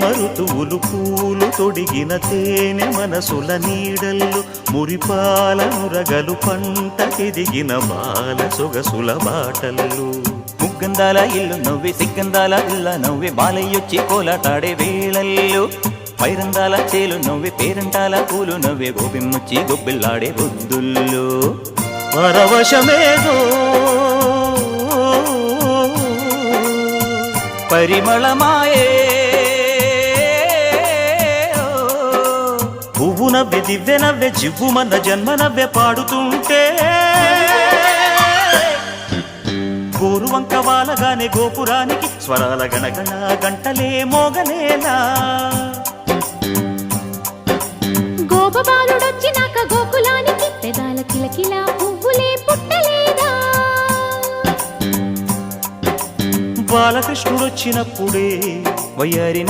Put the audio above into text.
మరుతువులు పూలు తొడిగిన తేనె మనసుల నీడల్లు మురిపాల నురగలు పంటకెదిగిన బాల సొగసుల బాటల్లు ముగ్గందాల ఇల్లు నవ్వి సిగ్గందాల ఇల్ల నవ్వి బాలయ్యొచ్చి కోలాటాడే వేళల్లో పైరందాల చేలు నవ్వి పేరంటాల పూలు నవ్వే గోపిమ్మొచ్చి గొబ్బిల్లాడే బొద్దుల్లో పరవశమేదో పరిమళమాయే పువ్వు నవ్వె దివ్వె నవ్వె జివ్వుమన్న జన్మ నవ్వె పాడుతుంటే గోరువంక వాలగానే గోపురానికి స్వరాల గణగణ గంటలే మోగలేలా గోపబాలుడొచ్చినాక గోకులానికి పెదాల కిలకిలా పువ్వులే పుట్టలేదా బాలకృష్ణుడొచ్చినప్పుడే వయ్యారిన